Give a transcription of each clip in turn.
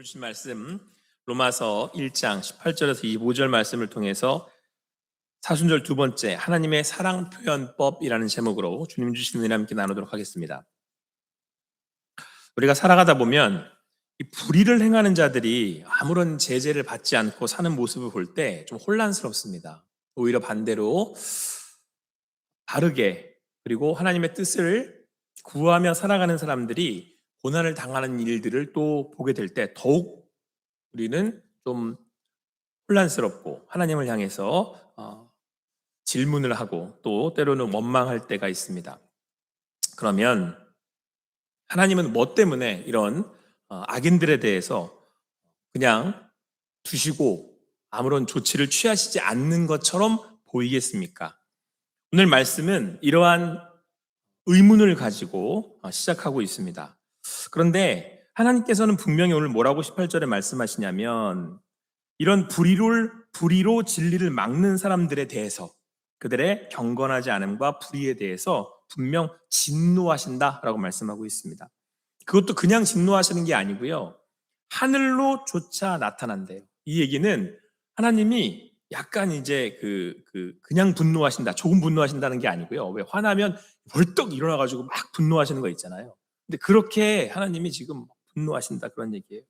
오늘 주신 말씀 로마서 1장 18절에서 25절 말씀을 통해서 사순절 두 번째 하나님의 사랑 표현법이라는 제목으로 주님 주신 은혜와 함께 나누도록 하겠습니다. 우리가 살아가다 보면 이 불의를 행하는 자들이 아무런 제재를 받지 않고 사는 모습을 볼 때 좀 혼란스럽습니다. 오히려 반대로 바르게 그리고 하나님의 뜻을 구하며 살아가는 사람들이 고난을 당하는 일들을 또 보게 될 때 더욱 우리는 좀 혼란스럽고 하나님을 향해서 질문을 하고 또 때로는 원망할 때가 있습니다. 그러면 하나님은 뭐 때문에 이런 악인들에 대해서 그냥 두시고 아무런 조치를 취하시지 않는 것처럼 보이겠습니까? 오늘 말씀은 이러한 의문을 가지고 시작하고 있습니다. 그런데 하나님께서는 분명히 오늘 뭐라고 18절에 말씀하시냐면 이런 불의로 진리를 막는 사람들에 대해서 그들의 경건하지 않음과 불의에 대해서 분명 진노하신다라고 말씀하고 있습니다. 그것도 그냥 진노하시는 게 아니고요. 하늘로조차 나타난대요. 이 얘기는 하나님이 약간 이제 그냥 분노하신다, 조금 분노하신다는 게 아니고요. 왜 화나면 벌떡 일어나가지고 막 분노하시는 거 있잖아요. 근데 그렇게 하나님이 지금 분노하신다 그런 얘기예요.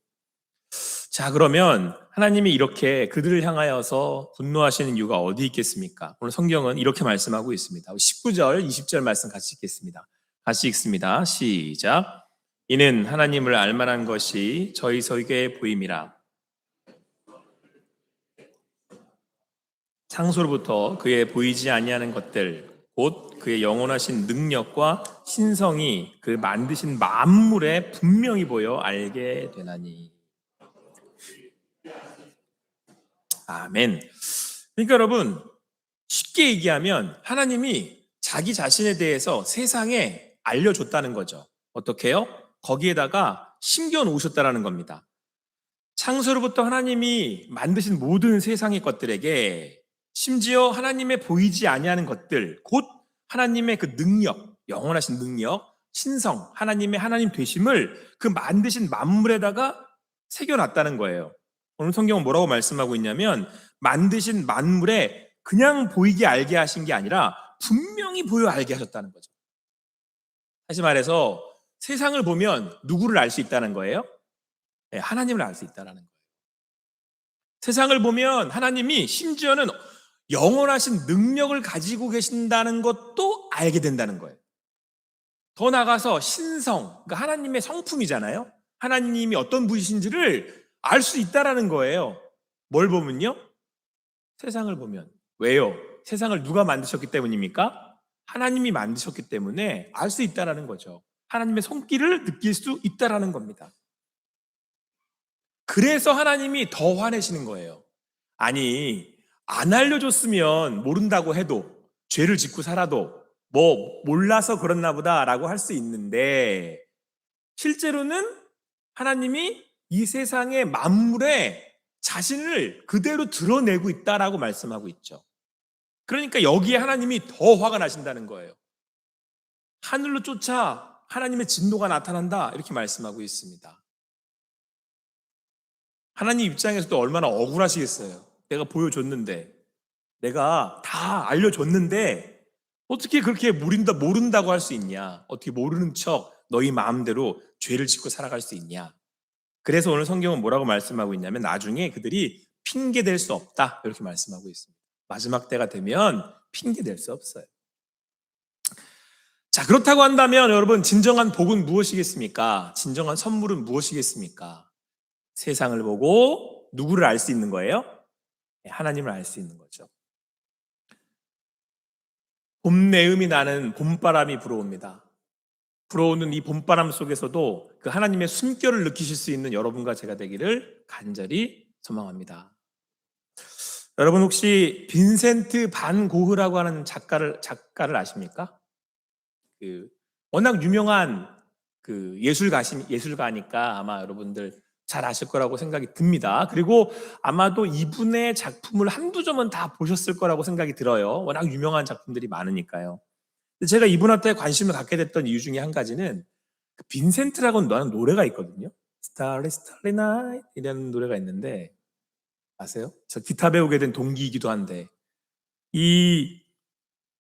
자, 그러면 하나님이 이렇게 그들을 향하여서 분노하시는 이유가 어디 있겠습니까? 오늘 성경은 이렇게 말씀하고 있습니다. 19절, 20절 말씀 같이 읽겠습니다. 같이 읽습니다. 시작. 이는 하나님을 알만한 것이 저희 속에 보임이라. 창소로부터 그의 보이지 아니하는 것들 곧 그의 영원하신 능력과 신성이 그 만드신 만물에 분명히 보여 알게 되나니. 아멘. 그러니까 여러분 쉽게 얘기하면 하나님이 자기 자신에 대해서 세상에 알려줬다는 거죠. 어떻게 해요? 거기에다가 심겨 놓으셨다는 겁니다. 창조로부터 하나님이 만드신 모든 세상의 것들에게 심지어 하나님의 보이지 아니하는 것들 곧 하나님의 그 능력, 영원하신 능력, 신성, 하나님의 하나님 되심을 그 만드신 만물에다가 새겨놨다는 거예요. 오늘 성경은 뭐라고 말씀하고 있냐면 만드신 만물에 그냥 보이게 알게 하신 게 아니라 분명히 보여 알게 하셨다는 거죠. 다시 말해서 세상을 보면 누구를 알 수 있다는 거예요? 네, 하나님을 알 수 있다는 거예요. 세상을 보면 하나님이 심지어는 영원하신 능력을 가지고 계신다는 것도 알게 된다는 거예요. 더 나아가서 신성, 그러니까 하나님의 성품이잖아요. 하나님이 어떤 분이신지를 알 수 있다는 거예요. 뭘 보면요? 세상을 보면. 왜요? 세상을 누가 만드셨기 때문입니까? 하나님이 만드셨기 때문에 알 수 있다는 거죠. 하나님의 손길을 느낄 수 있다는 겁니다. 그래서 하나님이 더 화내시는 거예요. 아니, 안 알려줬으면 모른다고 해도 죄를 짓고 살아도 뭐 몰라서 그렇나 보다라고 할 수 있는데 실제로는 하나님이 이 세상의 만물에 자신을 그대로 드러내고 있다라고 말씀하고 있죠. 그러니까 여기에 하나님이 더 화가 나신다는 거예요. 하늘로 쫓아 하나님의 진노가 나타난다 이렇게 말씀하고 있습니다. 하나님 입장에서도 얼마나 억울하시겠어요. 내가 보여줬는데 내가 다 알려줬는데 어떻게 그렇게 모른다고 할 수 있냐. 어떻게 모르는 척 너희 마음대로 죄를 짓고 살아갈 수 있냐. 그래서 오늘 성경은 뭐라고 말씀하고 있냐면 나중에 그들이 핑계댈 수 없다 이렇게 말씀하고 있습니다. 마지막 때가 되면 핑계댈 수 없어요. 자, 그렇다고 한다면 여러분 진정한 복은 무엇이겠습니까? 진정한 선물은 무엇이겠습니까? 세상을 보고 누구를 알 수 있는 거예요? 하나님을 알 수 있는 거죠. 봄 내음이 나는 봄바람이 불어옵니다. 불어오는 이 봄바람 속에서도 그 하나님의 숨결을 느끼실 수 있는 여러분과 제가 되기를 간절히 소망합니다. 여러분 혹시 빈센트 반 고흐라고 하는 작가를 아십니까? 워낙 유명한 예술가니까 아마 여러분들 잘 아실 거라고 생각이 듭니다. 그리고 아마도 이분의 작품을 한두 점은 다 보셨을 거라고 생각이 들어요. 워낙 유명한 작품들이 많으니까요. 제가 이분한테 관심을 갖게 됐던 이유 중에 한 가지는 빈센트라고 하는 노래가 있거든요. Starry Starry Night 이라는 노래가 있는데 아세요? 저 기타 배우게 된 동기이기도 한데 이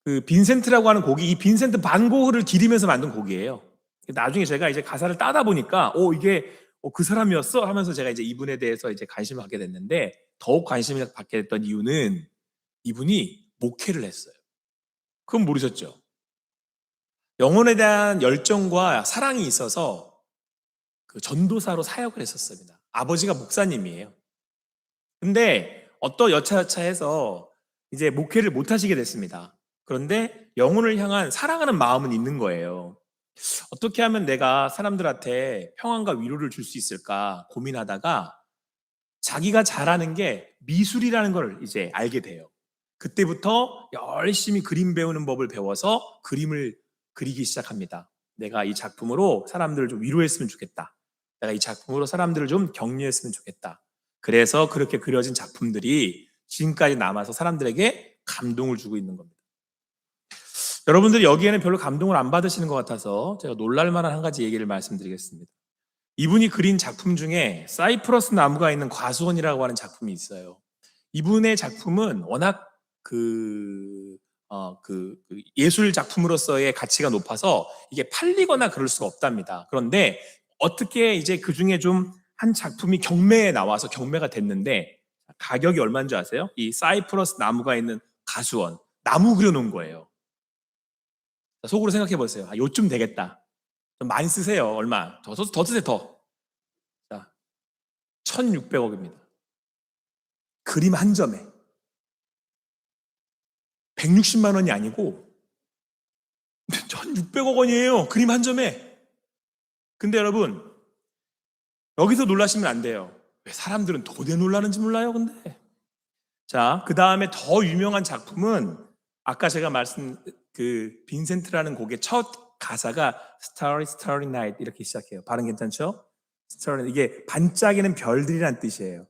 그 빈센트라고 하는 곡이 이 빈센트 반 고흐를 기리면서 만든 곡이에요. 나중에 제가 이제 가사를 따다 보니까 이게 그 사람이었어 하면서 제가 이제 이분에 대해서 이제 관심을 갖게 됐는데 더욱 관심을 갖게 됐던 이유는 이분이 목회를 했어요. 그건 모르셨죠? 영혼에 대한 열정과 사랑이 있어서 그 전도사로 사역을 했었습니다. 아버지가 목사님이에요. 근데 여차여차해서 이제 목회를 못 하시게 됐습니다. 그런데 영혼을 향한 사랑하는 마음은 있는 거예요. 어떻게 하면 내가 사람들한테 평안과 위로를 줄 수 있을까 고민하다가 자기가 잘하는 게 미술이라는 걸 이제 알게 돼요. 그때부터 열심히 그림 배우는 법을 배워서 그림을 그리기 시작합니다. 내가 이 작품으로 사람들을 좀 위로했으면 좋겠다. 내가 이 작품으로 사람들을 좀 격려했으면 좋겠다. 그래서 그렇게 그려진 작품들이 지금까지 남아서 사람들에게 감동을 주고 있는 겁니다. 여러분들이 여기에는 별로 감동을 안 받으시는 것 같아서 제가 놀랄 만한 한 가지 얘기를 말씀드리겠습니다. 이분이 그린 작품 중에 사이프러스 나무가 있는 과수원이라고 하는 작품이 있어요. 이분의 작품은 워낙 예술 작품으로서의 가치가 높아서 이게 팔리거나 그럴 수가 없답니다. 그런데 어떻게 이제 그 중에 좀 한 작품이 경매에 나와서 경매가 됐는데 가격이 얼마인 줄 아세요? 이 사이프러스 나무가 있는 가수원, 나무 그려놓은 거예요. 속으로 생각해 보세요. 요쯤 되겠다. 좀 많이 쓰세요. 얼마? 더 쓰세요, 더. 자, 1,600억입니다. 그림 한 점에. 160만 원이 아니고 1,600억 원이에요. 그림 한 점에. 근데 여러분, 여기서 놀라시면 안 돼요. 왜 사람들은 도대 놀라는지 몰라요, 근데. 자, 그 다음에 더 유명한 작품은 아까 제가 빈센트라는 곡의 첫 가사가 Starry Starry Night 이렇게 시작해요. 발음 괜찮죠? Starry, 이게 반짝이는 별들이란 뜻이에요.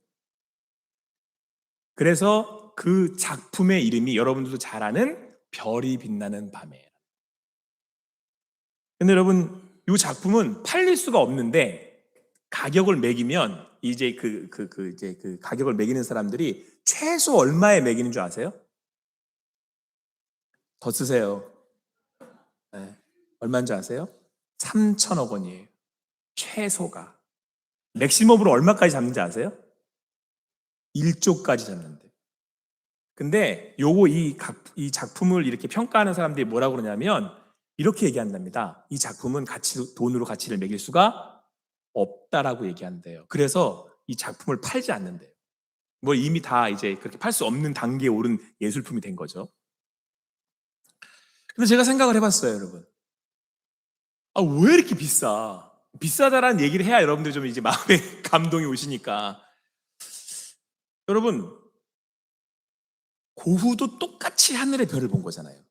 그래서 그 작품의 이름이 여러분들도 잘 아는 별이 빛나는 밤에. 근데 여러분, 이 작품은 팔릴 수가 없는데 가격을 매기면 이제 그 가격을 매기는 사람들이 최소 얼마에 매기는 줄 아세요? 더 쓰세요. 네. 얼마인 줄 아세요? 3천억 원이에요. 최소가. 맥시멈으로 얼마까지 잡는지 아세요? 1조까지 잡는데. 근데 이 작품을 이렇게 평가하는 사람들이 뭐라고 그러냐면 이렇게 얘기한답니다. 이 작품은 돈으로 가치를 매길 수가 없다라고 얘기한대요. 그래서 이 작품을 팔지 않는데요. 뭐 이미 다 이제 그렇게 팔 수 없는 단계에 오른 예술품이 된 거죠. 근데 제가 생각을 해봤어요, 여러분. 왜 이렇게 비싸? 비싸다라는 얘기를 해야 여러분들 좀 이제 마음에 감동이 오시니까. 여러분, 고흐도 똑같이 하늘의 별을 본 거잖아요.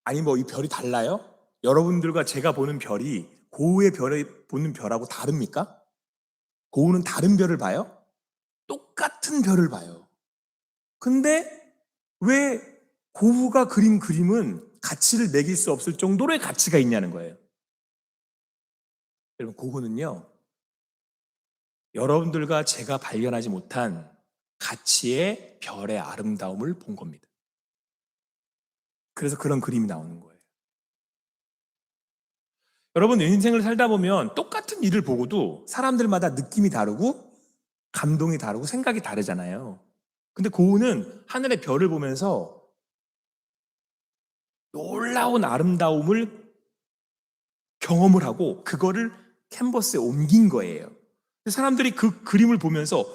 아니, 뭐 이 별이 달라요? 여러분들과 제가 보는 별이 고흐의 별을 보는 별하고 다릅니까? 고흐는 다른 별을 봐요? 똑같은 별을 봐요. 근데 왜 고흐가 그린 그림은 가치를 매길 수 없을 정도로의 가치가 있냐는 거예요. 여러분, 고흐는요, 여러분들과 제가 발견하지 못한 가치의 별의 아름다움을 본 겁니다. 그래서 그런 그림이 나오는 거예요. 여러분, 인생을 살다 보면 똑같은 일을 보고도 사람들마다 느낌이 다르고 감동이 다르고 생각이 다르잖아요. 근데 고흐는 하늘의 별을 보면서 놀라운 아름다움을 경험을 하고 그거를 캔버스에 옮긴 거예요. 사람들이 그 그림을 보면서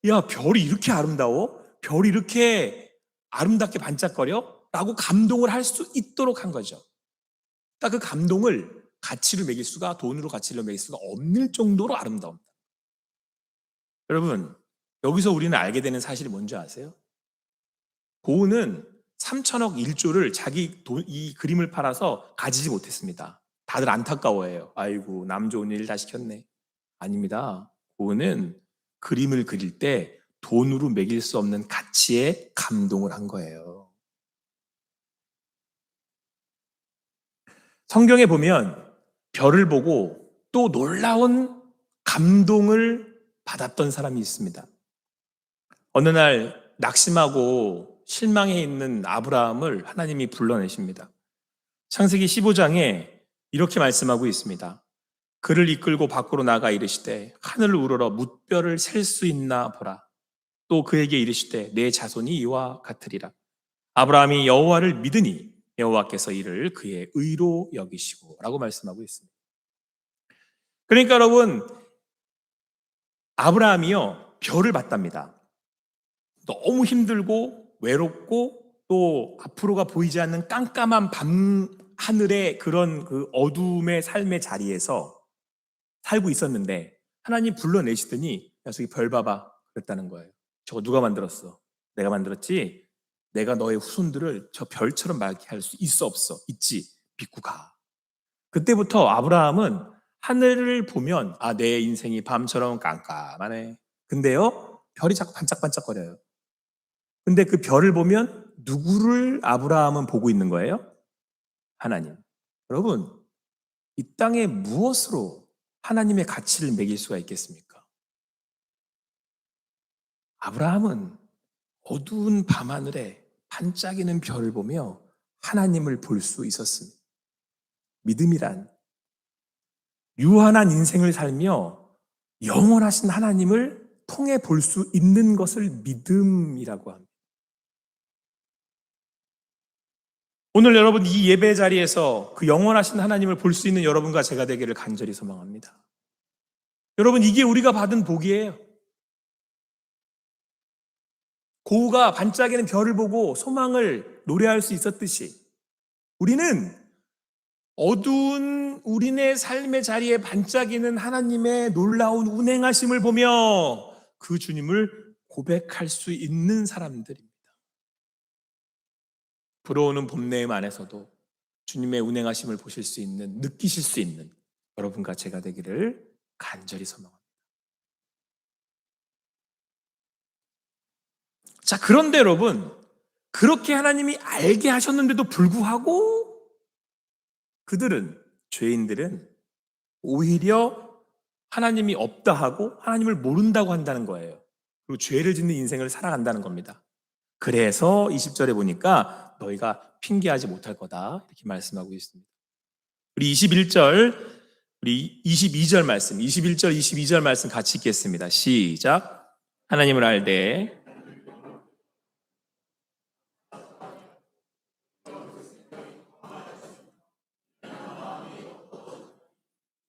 야, 별이 이렇게 아름다워? 별이 이렇게 아름답게 반짝거려? 라고 감동을 할 수 있도록 한 거죠. 그러니까 그 감동을 돈으로 가치를 매길 수가 없는 정도로 아름다웁니다. 여러분, 여기서 우리는 알게 되는 사실이 뭔지 아세요? 고흐는 3천억 1조를 이 그림을 팔아서 가지지 못했습니다. 다들 안타까워해요. 아이고, 남 좋은 일 다 시켰네. 아닙니다. 고흐는 그림을 그릴 때 돈으로 매길 수 없는 가치에 감동을 한 거예요. 성경에 보면 별을 보고 또 놀라운 감동을 받았던 사람이 있습니다. 어느 날 낙심하고 실망해 있는 아브라함을 하나님이 불러내십니다. 창세기 15장에 이렇게 말씀하고 있습니다. 그를 이끌고 밖으로 나가 이르시되 하늘을 우러러 뭇별을 셀 수 있나 보라. 또 그에게 이르시되 내 자손이 이와 같으리라. 아브라함이 여호와를 믿으니 여호와께서 이를 그의 의로 여기시고 라고 말씀하고 있습니다. 그러니까 여러분, 아브라함이요 별을 봤답니다. 너무 힘들고 외롭고 또 앞으로가 보이지 않는 깜깜한 밤 하늘의 그런 그 어둠의 삶의 자리에서 살고 있었는데 하나님 불러내시더니 야 저기 별 봐봐 그랬다는 거예요. 저거 누가 만들었어? 내가 만들었지? 내가 너의 후손들을 저 별처럼 맑게 할 수 있어 없어? 있지. 믿고 가. 그때부터 아브라함은 하늘을 보면 아 내 인생이 밤처럼 깜깜하네. 근데요 별이 자꾸 반짝반짝거려요. 근데 그 별을 보면 누구를 아브라함은 보고 있는 거예요? 하나님. 여러분, 이 땅에 무엇으로 하나님의 가치를 매길 수가 있겠습니까? 아브라함은 어두운 밤하늘에 반짝이는 별을 보며 하나님을 볼 수 있었습니다. 믿음이란 유한한 인생을 살며 영원하신 하나님을 통해 볼 수 있는 것을 믿음이라고 합니다. 오늘 여러분 이 예배 자리에서 그 영원하신 하나님을 볼 수 있는 여러분과 제가 되기를 간절히 소망합니다. 여러분 이게 우리가 받은 복이에요. 고우가 반짝이는 별을 보고 소망을 노래할 수 있었듯이 우리는 어두운 우리네 삶의 자리에 반짝이는 하나님의 놀라운 운행하심을 보며 그 주님을 고백할 수 있는 사람들입니다. 불어오는 봄내음 안에서도 주님의 운행하심을 보실 수 있는, 느끼실 수 있는 여러분과 제가 되기를 간절히 소망합니다. 자, 그런데 여러분, 그렇게 하나님이 알게 하셨는데도 불구하고 그들은, 죄인들은 오히려 하나님이 없다 하고 하나님을 모른다고 한다는 거예요. 그리고 죄를 짓는 인생을 살아간다는 겁니다. 그래서 20절에 보니까 너희가 핑계하지 못할 거다 이렇게 말씀하고 있습니다. 우리 21절, 우리 22절 말씀, 21절, 22절 말씀 같이 읽겠습니다. 시작. 하나님을 알되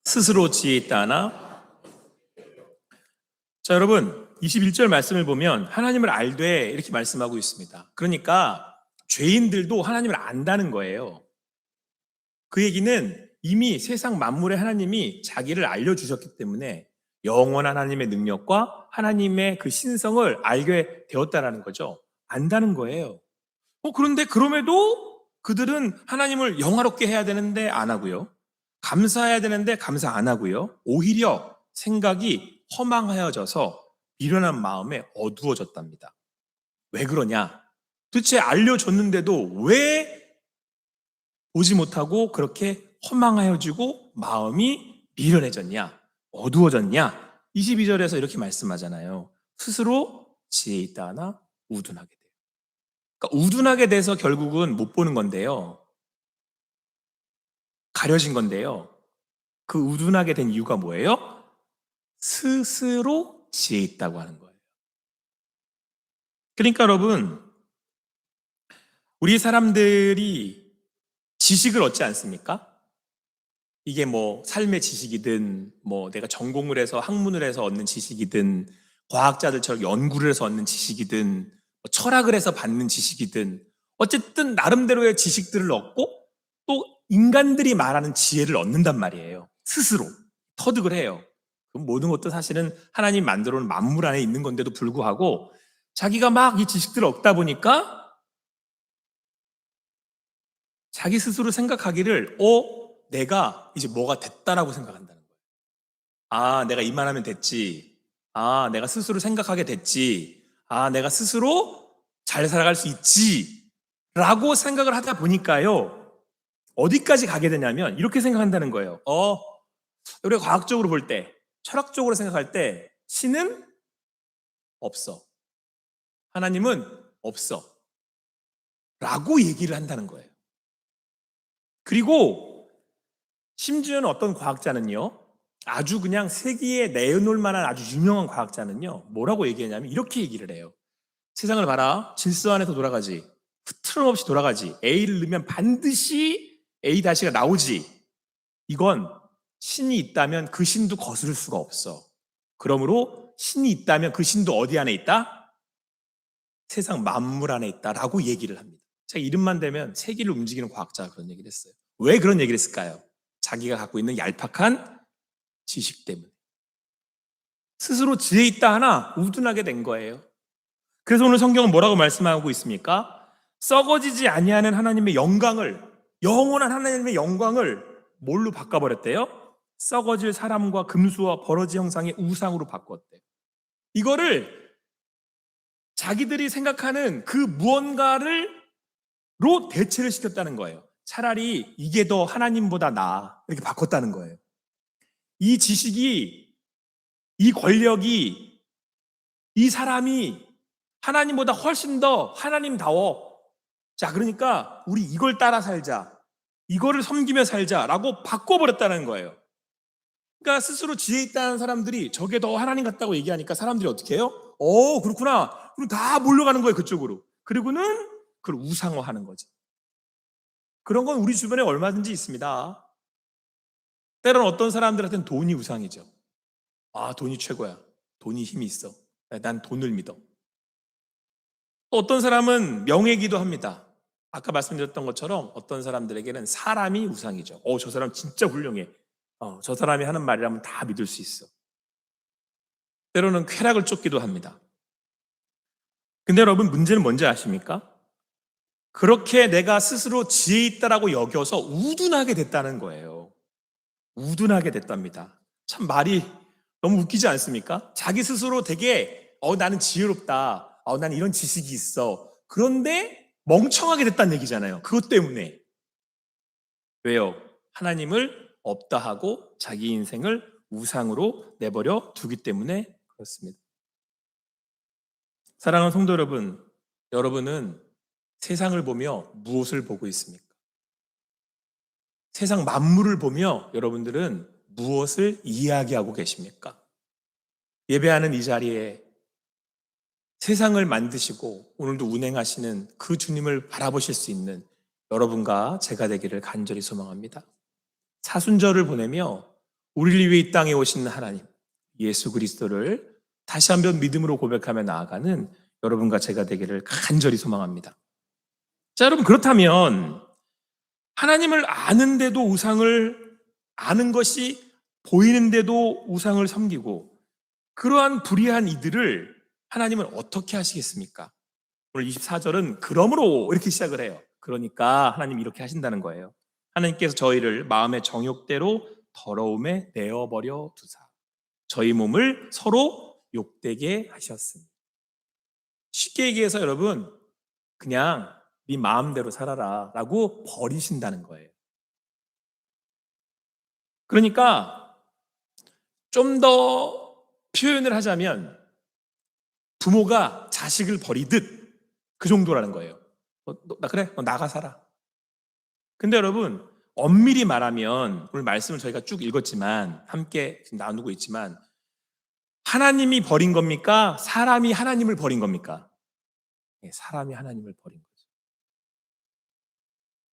스스로 지혜 있다 하나? 자, 여러분 21절 말씀을 보면 하나님을 알되 이렇게 말씀하고 있습니다. 그러니까 죄인들도 하나님을 안다는 거예요. 그 얘기는 이미 세상 만물의 하나님이 자기를 알려주셨기 때문에 영원한 하나님의 능력과 하나님의 그 신성을 알게 되었다라는 거죠. 안다는 거예요. 그런데 그럼에도 그들은 하나님을 영화롭게 해야 되는데 안 하고요. 감사해야 되는데 감사 안 하고요. 오히려 생각이 허망하여져서 미련한 마음에 어두워졌답니다. 왜 그러냐? 도대체 알려줬는데도 왜 보지 못하고 그렇게 허망하여지고 마음이 미련해졌냐? 어두워졌냐? 22절에서 이렇게 말씀하잖아요. 스스로 지혜 있다 하나 우둔하게 돼요. 그러니까 우둔하게 돼서 결국은 못 보는 건데요. 가려진 건데요. 그 우둔하게 된 이유가 뭐예요? 스스로 지혜 있다고 하는 거예요. 그러니까 여러분, 우리 사람들이 지식을 얻지 않습니까? 이게 뭐 삶의 지식이든 뭐 내가 전공을 해서 학문을 해서 얻는 지식이든 과학자들처럼 연구를 해서 얻는 지식이든 뭐 철학을 해서 받는 지식이든 어쨌든 나름대로의 지식들을 얻고 또 인간들이 말하는 지혜를 얻는단 말이에요. 스스로 터득을 해요. 그럼 모든 것도 사실은 하나님 만들어 놓은 만물 안에 있는 건데도 불구하고 자기가 막 이 지식들을 얻다 보니까 자기 스스로 생각하기를 내가 이제 뭐가 됐다라고 생각한다는 거예요. 아, 내가 이만하면 됐지. 아, 내가 스스로 생각하게 됐지. 아, 내가 스스로 잘 살아갈 수 있지. 라고 생각을 하다 보니까요. 어디까지 가게 되냐면 이렇게 생각한다는 거예요. 우리가 과학적으로 볼 때 철학적으로 생각할 때 신은 없어. 하나님은 없어. 라고 얘기를 한다는 거예요. 그리고 심지어는 어떤 과학자는요, 아주 그냥 세계에 내놓을 만한 아주 유명한 과학자는요, 뭐라고 얘기하냐면 이렇게 얘기를 해요. 세상을 봐라. 질서 안에서 돌아가지. 틀림없이 돌아가지. A를 넣으면 반드시 A-가 나오지. 이건 신이 있다면 그 신도 거스를 수가 없어. 그러므로 신이 있다면 그 신도 어디 안에 있다? 세상 만물 안에 있다라고 얘기를 합니다. 제가 이름만 대면 세계를 움직이는 과학자가 그런 얘기를 했어요. 왜 그런 얘기를 했을까요? 자기가 갖고 있는 얄팍한 지식 때문에. 스스로 지혜 있다 하나 우둔하게 된 거예요. 그래서 오늘 성경은 뭐라고 말씀하고 있습니까? 썩어지지 아니하는 하나님의 영광을, 영원한 하나님의 영광을 뭘로 바꿔버렸대요? 썩어질 사람과 금수와 버러지 형상의 우상으로 바꿨대요. 이거를 자기들이 생각하는 그 무언가를 로 대체를 시켰다는 거예요. 차라리 이게 더 하나님보다 나아. 이렇게 바꿨다는 거예요. 이 지식이, 이 권력이, 이 사람이 하나님보다 훨씬 더 하나님다워. 자, 그러니까 우리 이걸 따라 살자. 이거를 섬기며 살자라고 바꿔버렸다는 거예요. 그러니까 스스로 지혜 있다는 사람들이 저게 더 하나님 같다고 얘기하니까 사람들이 어떻게 해요? 그렇구나. 그럼 다 몰려가는 거예요, 그쪽으로. 그리고는 그걸 우상화하는 거죠. 그런 건 우리 주변에 얼마든지 있습니다. 때로는 어떤 사람들한테는 돈이 우상이죠. 돈이 최고야. 돈이 힘이 있어. 난 돈을 믿어. 또 어떤 사람은 명예기도 합니다. 아까 말씀드렸던 것처럼 어떤 사람들에게는 사람이 우상이죠. 저 사람 진짜 훌륭해. 저 사람이 하는 말이라면 다 믿을 수 있어. 때로는 쾌락을 쫓기도 합니다. 근데 여러분, 문제는 뭔지 아십니까? 그렇게 내가 스스로 지혜 있다라고 여겨서 우둔하게 됐다는 거예요. 우둔하게 됐답니다. 참 말이 너무 웃기지 않습니까? 자기 스스로 되게 나는 지혜롭다. 나는 이런 지식이 있어. 그런데 멍청하게 됐다는 얘기잖아요. 그것 때문에. 왜요? 하나님을 없다 하고 자기 인생을 우상으로 내버려 두기 때문에 그렇습니다. 사랑하는 성도 여러분, 여러분은 세상을 보며 무엇을 보고 있습니까? 세상 만물을 보며 여러분들은 무엇을 이야기하고 계십니까? 예배하는 이 자리에 세상을 만드시고 오늘도 운행하시는 그 주님을 바라보실 수 있는 여러분과 제가 되기를 간절히 소망합니다. 사순절을 보내며 우리를 위해 이 땅에 오신 하나님, 예수 그리스도를 다시 한번 믿음으로 고백하며 나아가는 여러분과 제가 되기를 간절히 소망합니다. 자, 여러분, 그렇다면 하나님을 아는데도 우상을, 아는 것이 보이는데도 우상을 섬기고 그러한 불의한 이들을 하나님은 어떻게 하시겠습니까? 오늘 24절은 그러므로 이렇게 시작을 해요. 그러니까 하나님 이렇게 하신다는 거예요. 하나님께서 저희를 마음의 정욕대로 더러움에 내어버려 두사 저희 몸을 서로 욕되게 하셨습니다. 쉽게 얘기해서 여러분, 그냥 네 마음대로 살아라 라고 버리신다는 거예요. 그러니까 좀 더 표현을 하자면 부모가 자식을 버리듯 그 정도라는 거예요. 그래? 나가 살아. 근데 여러분, 엄밀히 말하면 오늘 말씀을 저희가 쭉 읽었지만 함께 나누고 있지만 하나님이 버린 겁니까? 사람이 하나님을 버린 겁니까? 사람이 하나님을 버린 거죠.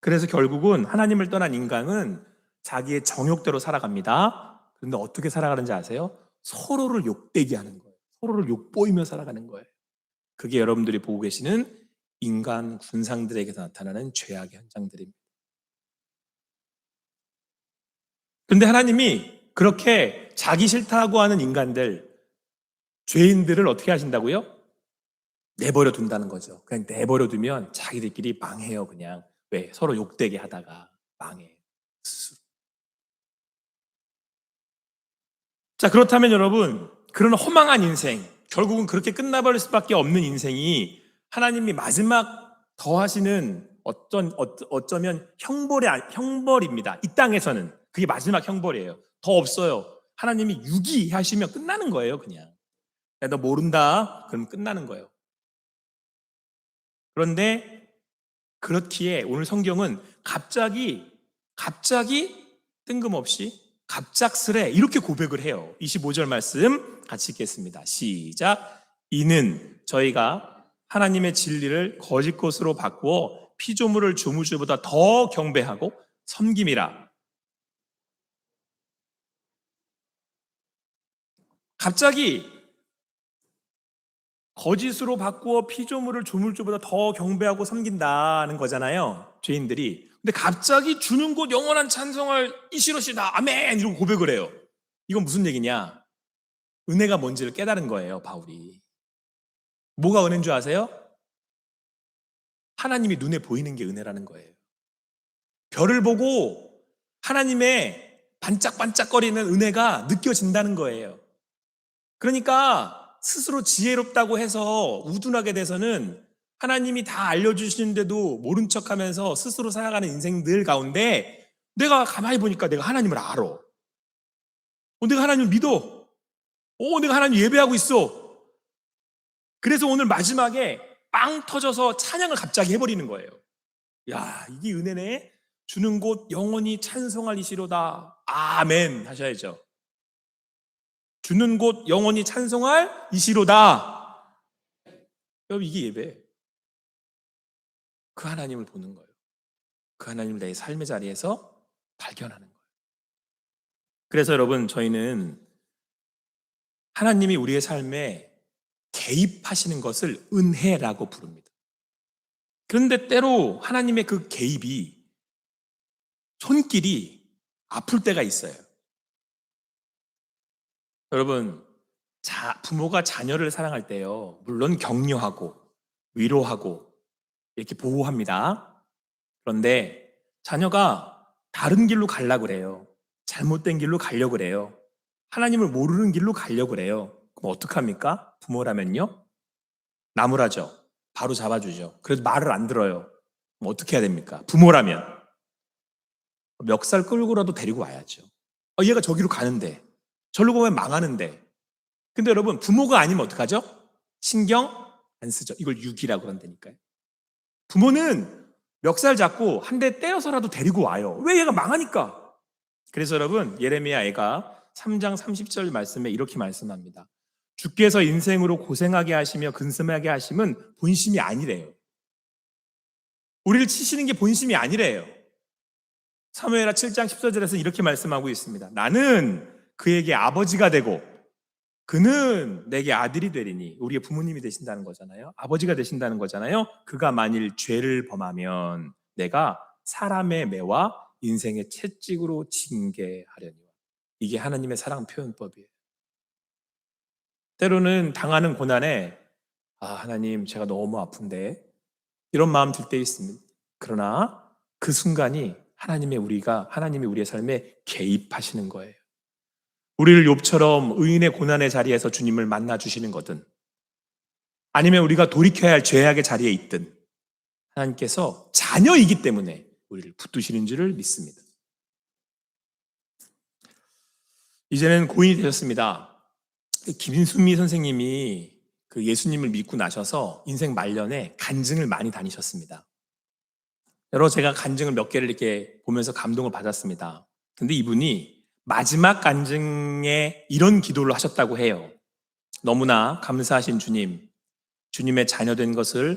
그래서 결국은 하나님을 떠난 인간은 자기의 정욕대로 살아갑니다. 그런데 어떻게 살아가는지 아세요? 서로를 욕되게 하는 거예요. 서로를 욕보이며 살아가는 거예요. 그게 여러분들이 보고 계시는 인간 군상들에게서 나타나는 죄악의 현장들입니다. 그런데 하나님이 그렇게 자기 싫다고 하는 인간들, 죄인들을 어떻게 하신다고요? 내버려 둔다는 거죠. 그냥 내버려 두면 자기들끼리 망해요, 그냥. 왜? 서로 욕되게 하다가 망해요. 스스로. 자, 그렇다면 여러분, 그런 허망한 인생, 결국은 그렇게 끝나버릴 수밖에 없는 인생이 하나님이 마지막 더하시는 어쩌면 형벌입니다. 이 땅에서는. 그게 마지막 형벌이에요. 더 없어요. 하나님이 유기하시면 끝나는 거예요, 그냥. 야, 너 모른다? 그럼 끝나는 거예요. 그런데 그렇기에 오늘 성경은 갑자기 뜬금없이 갑작스레 이렇게 고백을 해요. 25절 말씀 같이 읽겠습니다. 시작. 이는 저희가 하나님의 진리를 거짓 것으로 바꾸어 피조물을 조물주보다 더 경배하고 섬김이라. 갑자기 거짓으로 바꾸어 피조물을 조물주보다 더 경배하고 섬긴다는 거잖아요, 죄인들이. 근데 갑자기 주는 곳 영원한 찬송을 이시로시다 아멘 이러고 고백을 해요. 이건 무슨 얘기냐? 은혜가 뭔지를 깨달은 거예요, 바울이. 뭐가 은혜인 줄 아세요? 하나님이 눈에 보이는 게 은혜라는 거예요. 별을 보고 하나님의 반짝반짝거리는 은혜가 느껴진다는 거예요. 그러니까 스스로 지혜롭다고 해서 우둔하게 돼서는 하나님이 다 알려주시는데도 모른 척하면서 스스로 살아가는 인생들 가운데 내가 가만히 보니까 내가 하나님을 알아. 내가 하나님을 믿어. 내가 하나님 예배하고 있어. 그래서 오늘 마지막에 빵 터져서 찬양을 갑자기 해버리는 거예요. 야, 이게 은혜네. 주는 곳 영원히 찬송할 이시로다. 아멘 하셔야죠. 주는 곳 영원히 찬송할 이시로다. 여러분, 이게 예배. 그 하나님을 보는 거예요. 그 하나님을 내 삶의 자리에서 발견하는 거예요. 그래서 여러분, 저희는 하나님이 우리의 삶에 개입하시는 것을 은혜라고 부릅니다. 그런데 때로 하나님의 그 개입이 손길이 아플 때가 있어요. 여러분, 부모가 자녀를 사랑할 때요, 물론 격려하고 위로하고 이렇게 보호합니다. 그런데 자녀가 다른 길로 가려고 그래요. 잘못된 길로 가려고 그래요. 하나님을 모르는 길로 가려고 그래요. 그럼 어떡합니까? 부모라면요? 나무라죠. 바로 잡아주죠. 그래도 말을 안 들어요. 그럼 어떻게 해야 됩니까? 부모라면 멱살 끌고라도 데리고 와야죠. 얘가 저기로 가는데, 저리로 가면 망하는데. 근데 여러분, 부모가 아니면 어떡하죠? 신경 안 쓰죠. 이걸 유기라고 그런다니까요. 부모는 멱살 잡고 한 대 때려서라도 데리고 와요. 왜? 얘가 망하니까. 그래서 여러분, 예레미야 애가 3장 30절 말씀에 이렇게 말씀합니다. 주께서 인생으로 고생하게 하시며 근심하게 하심은 본심이 아니래요. 우리를 치시는 게 본심이 아니래요. 사무엘하 7장 14절에서 이렇게 말씀하고 있습니다. 나는 그에게 아버지가 되고 그는 내게 아들이 되리니. 우리의 부모님이 되신다는 거잖아요. 아버지가 되신다는 거잖아요. 그가 만일 죄를 범하면 내가 사람의 매와 인생의 채찍으로 징계하려니와. 이게 하나님의 사랑 표현법이에요. 때로는 당하는 고난에 하나님 제가 너무 아픈데 이런 마음 들 때 있습니다. 그러나 그 순간이 하나님이 우리의 삶에 개입하시는 거예요. 우리를 욥처럼 의인의 고난의 자리에서 주님을 만나 주시는 거든, 아니면 우리가 돌이켜야 할 죄악의 자리에 있든 하나님께서 자녀이기 때문에 우리를 붙드시는 줄을 믿습니다. 이제는 고인이 되셨습니다. 김순미 선생님이 그 예수님을 믿고 나셔서 인생 말년에 간증을 많이 다니셨습니다. 여러 제가 간증을 몇 개를 이렇게 보면서 감동을 받았습니다. 근데 이분이 마지막 간증에 이런 기도를 하셨다고 해요. 너무나 감사하신 주님, 주님의 자녀된 것이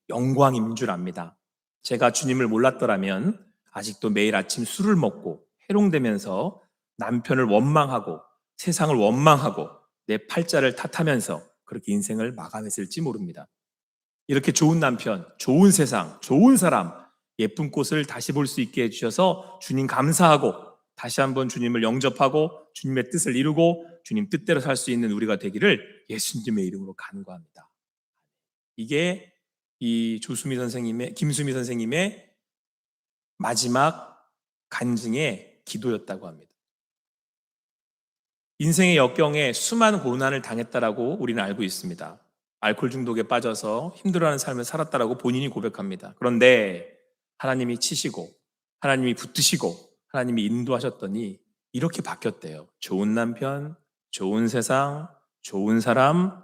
영광인 줄 압니다. 제가 주님을 몰랐더라면 아직도 매일 아침 술을 먹고 해롱되면서 남편을 원망하고 세상을 원망하고 내 팔자를 탓하면서 그렇게 인생을 마감했을지 모릅니다. 이렇게 좋은 남편, 좋은 세상, 좋은 사람, 예쁜 꽃을 다시 볼 수 있게 해주셔서 주님 감사하고 다시 한번 주님을 영접하고 주님의 뜻을 이루고 주님 뜻대로 살 수 있는 우리가 되기를 예수님의 이름으로 간구합니다. 이게 이 김수미 선생님의 마지막 간증의 기도였다고 합니다. 인생의 역경에 수많은 고난을 당했다라고 우리는 알고 있습니다. 알코올 중독에 빠져서 힘들어하는 삶을 살았다라고 본인이 고백합니다. 그런데 하나님이 치시고 하나님이 붙드시고 하나님이 인도하셨더니 이렇게 바뀌었대요. 좋은 남편, 좋은 세상, 좋은 사람,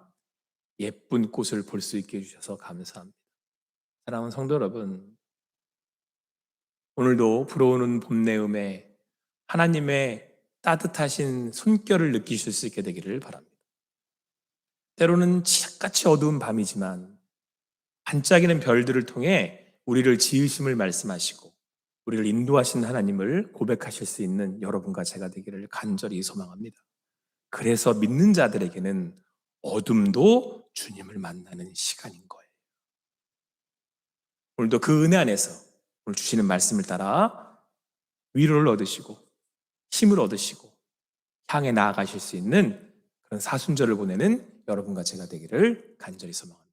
예쁜 꽃을 볼 수 있게 해주셔서 감사합니다. 사랑하는 성도 여러분, 오늘도 불어오는 봄 내음에 하나님의 따뜻하신 손결을 느끼실 수 있게 되기를 바랍니다. 때로는 칠흑같이 어두운 밤이지만 반짝이는 별들을 통해 우리를 지으심을 말씀하시고 우리를 인도하신 하나님을 고백하실 수 있는 여러분과 제가 되기를 간절히 소망합니다. 그래서 믿는 자들에게는 어둠도 주님을 만나는 시간인 거예요. 오늘도 그 은혜 안에서 오늘 주시는 말씀을 따라 위로를 얻으시고 힘을 얻으시고 향해 나아가실 수 있는 그런 사순절을 보내는 여러분과 제가 되기를 간절히 소망합니다.